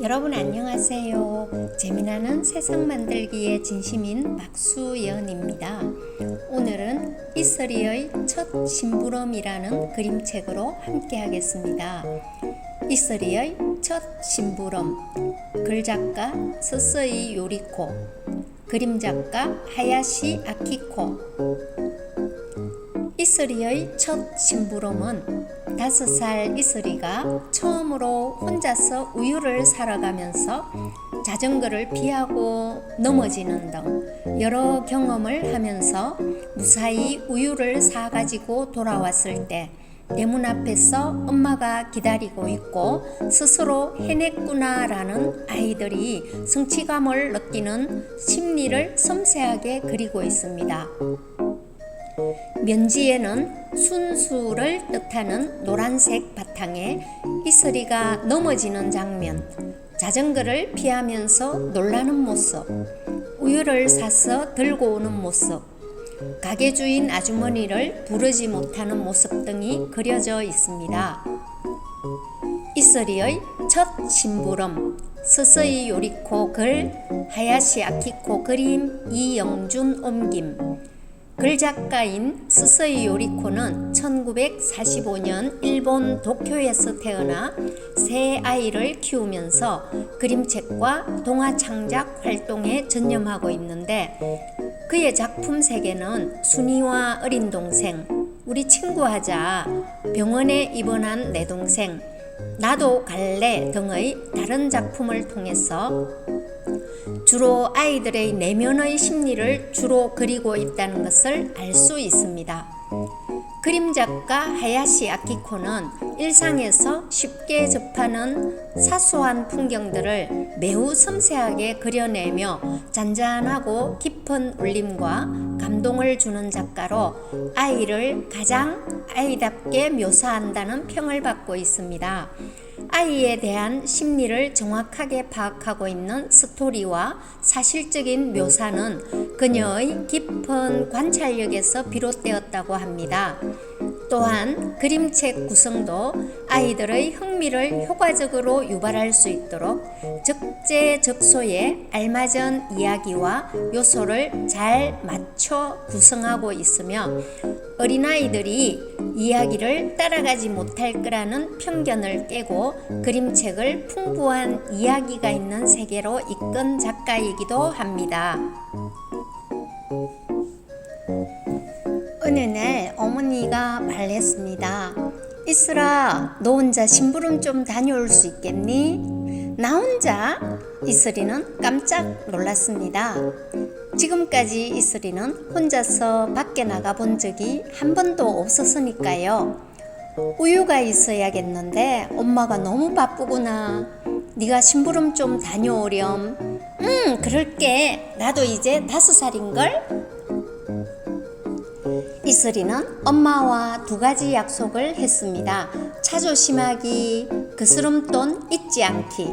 여러분 안녕하세요. 재미나는 세상 만들기의 진심인 박수연입니다. 오늘은 이슬이의 첫 심부름이라는 그림책으로 함께 하겠습니다. 이슬이의 첫 심부름, 글작가 스스이 요리코, 그림작가 하야시 아키코. 이슬이의 첫 심부름은 5살 이슬이가 처음으로 혼자서 우유를 사러 가면서 자전거를 피하고 넘어지는 등 여러 경험을 하면서 무사히 우유를 사가지고 돌아왔을 때 대문 앞에서 엄마가 기다리고 있고 스스로 해냈구나라는 아이들이 성취감을 느끼는 심리를 섬세하게 그리고 있습니다. 면지에는 순수를 뜻하는 노란색 바탕에 이슬이가 넘어지는 장면, 자전거를 피하면서 놀라는 모습, 우유를 사서 들고 오는 모습, 가게 주인 아주머니를 부르지 못하는 모습 등이 그려져 있습니다. 이슬이의 첫 심부름, 스스이 요리코 글, 하야시 아키코 그림, 이영준 옮김. 글작가인 스스이 요리코는 1945년 일본 도쿄에서 태어나 세 아이를 키우면서 그림책과 동화 창작 활동에 전념하고 있는데 그의 작품 세계는 순이와 어린 동생, 우리 친구하자, 병원에 입원한 내 동생, 나도 갈래 등의 다른 작품을 통해서 주로 아이들의 내면의 심리를 주로 그리고 있다는 것을 알 수 있습니다. 그림작가 하야시 아키코는 일상에서 쉽게 접하는 사소한 풍경들을 매우 섬세하게 그려내며 잔잔하고 깊은 울림과 감동을 주는 작가로 아이를 가장 아이답게 묘사한다는 평을 받고 있습니다. 아이에 대한 심리를 정확하게 파악하고 있는 스토리와 사실적인 묘사는 그녀의 깊은 관찰력에서 비롯되었다고 합니다. 또한 그림책 구성도 아이들의 흥미를 효과적으로 유발할 수 있도록 적재적소에 알맞은 이야기와 요소를 잘 맞춰 구성하고 있으며 어린아이들이 이야기를 따라가지 못할 거라는 편견을 깨고 그림책을 풍부한 이야기가 있는 세계로 이끈 작가이기도 합니다. 어느 날 어머니가 말했습니다. 이슬아, 너 혼자 심부름 좀 다녀올 수 있겠니? 나 혼자? 이슬이는 깜짝 놀랐습니다. 지금까지 이슬이는 혼자서 밖에 나가본 적이 한 번도 없었으니까요. 우유가 있어야겠는데 엄마가 너무 바쁘구나. 네가 심부름 좀 다녀오렴. 그럴게. 나도 이제 5살인걸? 이슬이는 엄마와 2가지 약속을 했습니다. 차조심하기, 그스름돈 잊지 않기.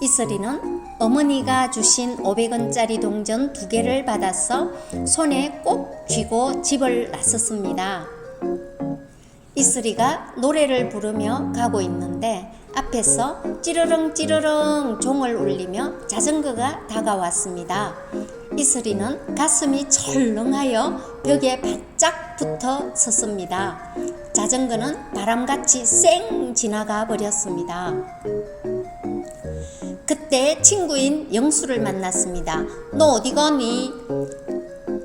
이슬이는 어머니가 주신 500원짜리 동전 2개를 받아서 손에 꼭 쥐고 집을 나섰습니다. 이슬이가 노래를 부르며 가고 있는데 앞에서 찌르릉 찌르릉 종을 울리며 자전거가 다가왔습니다. 이슬이는 가슴이 철렁하여 벽에 바짝 붙어 섰습니다. 자전거는 바람같이 쌩 지나가 버렸습니다. 그때 친구인 영수를 만났습니다. 너 어디 가니?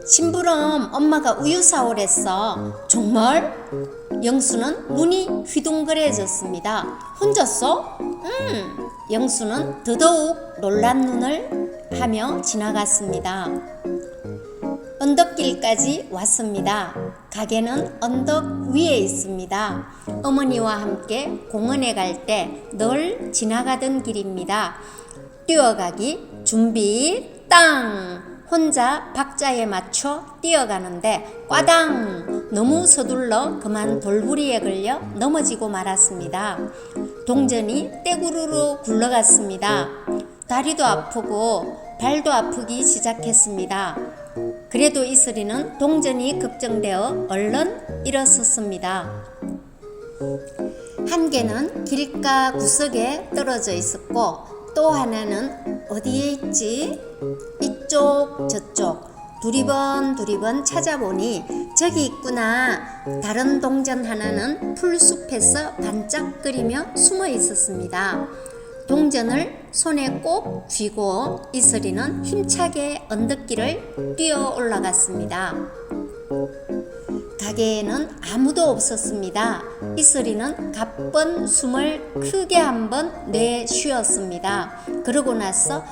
심부름 엄마가 우유 사오랬어. 정말? 영수는 눈이 휘둥그레졌습니다. 혼자서? 영수는 더더욱 놀란 눈을 하며 지나갔습니다. 언덕길까지 왔습니다. 가게는 언덕 위에 있습니다. 어머니와 함께 공원에 갈 때 늘 지나가던 길입니다. 뛰어가기 준비 땅! 혼자 박자에 맞춰 뛰어가는데 꽈당! 너무 서둘러 그만 돌부리에 걸려 넘어지고 말았습니다. 동전이 떼구르르 굴러갔습니다. 다리도 아프고 발도 아프기 시작했습니다. 그래도 이슬이는 동전이 걱정되어 얼른 일어섰습니다. 한 개는 길가 구석에 떨어져 있었고 또 하나는 어디에 있지? 이쪽 저쪽 두리번 찾아보니 저기 있구나. 다른 동전 하나는 풀숲에서 반짝거리며 숨어 있었습니다. 동전을 손에 꼭 쥐고 이슬이는 힘차게 언덕길을 뛰어 올라갔습니다. 가게에는 아무도 없었습니다. 이슬이는 가쁜 숨을 크게 한번 내쉬었습니다. 그러고 나서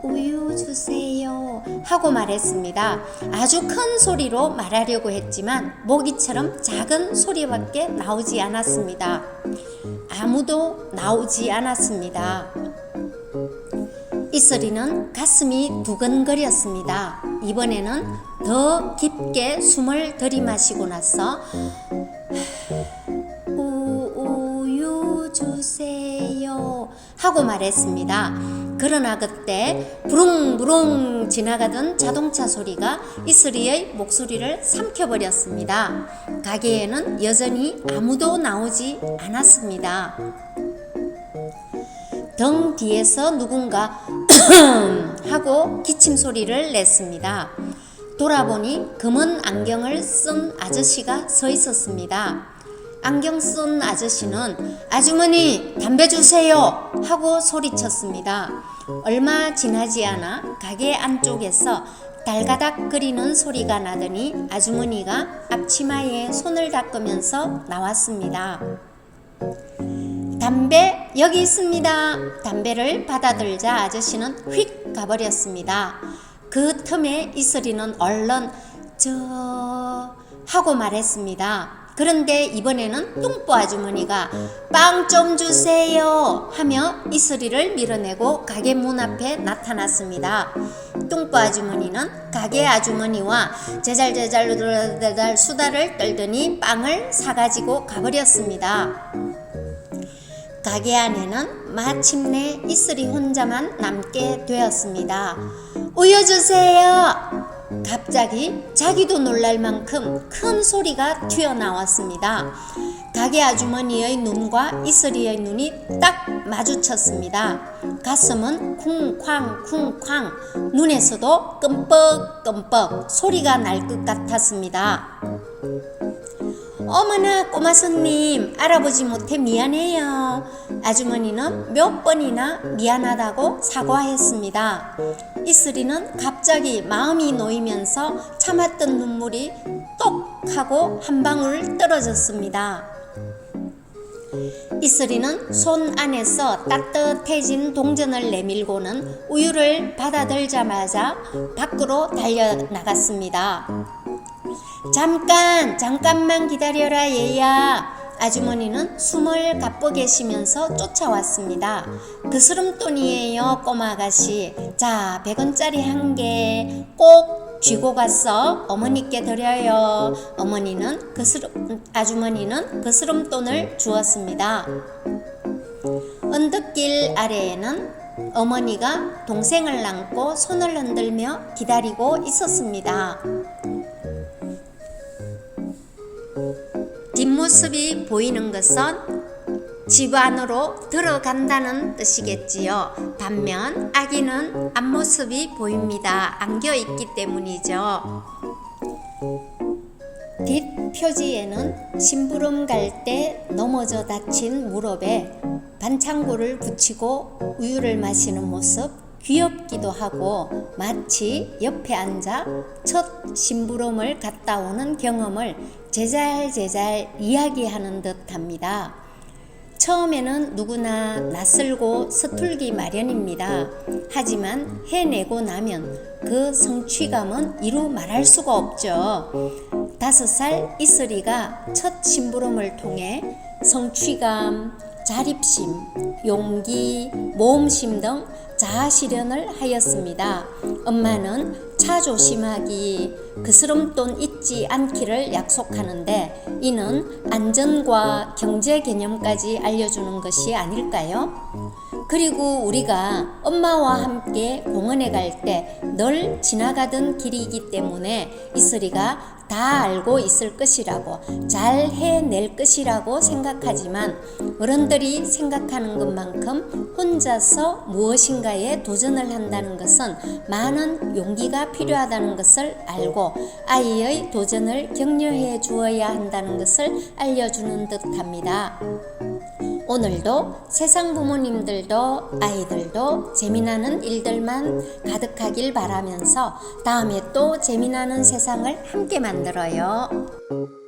우유 주세요 하고 말했습니다. 아주 큰 소리로 말하려고 했지만 모기처럼 작은 소리밖에 나오지 않았습니다. 아무도 나오지 않았습니다. 이슬이는 가슴이 두근거렸습니다. 이번에는 더 깊게 숨을 들이마시고 나서 우유 주세요 하고 말했습니다. 그러나 그때 부릉부릉 지나가던 자동차 소리가 이슬이의 목소리를 삼켜버렸습니다. 가게에는 여전히 아무도 나오지 않았습니다. 등 뒤에서 누군가 하고 기침 소리를 냈습니다. 돌아보니 검은 안경을 쓴 아저씨가 서 있었습니다. 안경 쓴 아저씨는 아주머니 담배 주세요 하고 소리쳤습니다. 얼마 지나지 않아 가게 안쪽에서 달가닥거리는 소리가 나더니 아주머니가 앞치마에 손을 닦으면서 나왔습니다. 담배 여기 있습니다. 담배를 받아들자 아저씨는 휙 가버렸습니다. 그 틈에 이슬이는 얼른 하고 말했습니다. 그런데 이번에는 뚱보 아주머니가 빵 좀 주세요 하며 이슬이를 밀어내고 가게 문 앞에 나타났습니다. 뚱보 아주머니는 가게 아주머니와 제잘제잘 수다를 떨더니 빵을 사가지고 가버렸습니다. 가게 안에는 마침내 이슬이 혼자만 남게 되었습니다. 우유 주세요! 갑자기 자기도 놀랄 만큼 큰 소리가 튀어나왔습니다. 가게 아주머니의 눈과 이슬이의 눈이 딱 마주쳤습니다. 가슴은 쿵쾅쿵쾅, 눈에서도 끔뻑끔뻑 소리가 날 것 같았습니다. 어머나 꼬마 손님, 알아보지 못해 미안해요. 아주머니는 몇 번이나 미안하다고 사과했습니다. 이슬이는 갑자기 마음이 놓이면서 참았던 눈물이 똑 하고 한 방울 떨어졌습니다. 이슬이는 손 안에서 따뜻해진 동전을 내밀고는 우유를 받아들자마자 밖으로 달려나갔습니다. 잠깐만 기다려라 얘야. 아주머니는 숨을 가쁘 계시면서 쫓아왔습니다. 그 스름돈이에요 꼬마 아가씨. 자 100원짜리 한 개 꼭 쥐고 가서 어머니께 드려요. 아주머니는 그 스름돈을 주었습니다. 언덕길 아래에는 어머니가 동생을 안고 손을 흔들며 기다리고 있었습니다. 뒷모습이 보이는 것은 집 안으로 들어간다는 뜻이겠지요. 반면 아기는 앞모습이 보입니다. 안겨있기 때문이죠. 뒷표지에는 심부름 갈 때 넘어져 다친 무릎에 반창고를 붙이고 우유를 마시는 모습, 귀엽기도 하고 마치 옆에 앉아 첫 심부름을 갔다 오는 경험을 제잘제잘 이야기하는 듯합니다. 처음에는 누구나 낯설고 서툴기 마련입니다. 하지만 해내고 나면 그 성취감은 이루 말할 수가 없죠. 5살 이슬이가 첫 심부름을 통해 성취감, 자립심, 용기, 모험심 등 자아실현을 하였습니다. 엄마는 차 조심하기, 그 스름돈 잊지 않기를 약속하는데 이는 안전과 경제 개념까지 알려주는 것이 아닐까요? 그리고 우리가 엄마와 함께 공원에 갈 때 늘 지나가던 길이기 때문에 이슬이가 다 알고 있을 것이라고, 잘 해낼 것이라고 생각하지만 어른들이 생각하는 것만큼 혼자서 무엇인가에 도전을 한다는 것은 많은 용기가 필요하다는 것을 알고 아이의 도전을 격려해 주어야 한다는 것을 알려주는 듯합니다. 오늘도 세상 부모님들도 아이들도 재미나는 일들만 가득하길 바라면서 다음에 또 재미나는 세상을 함께 만들어요.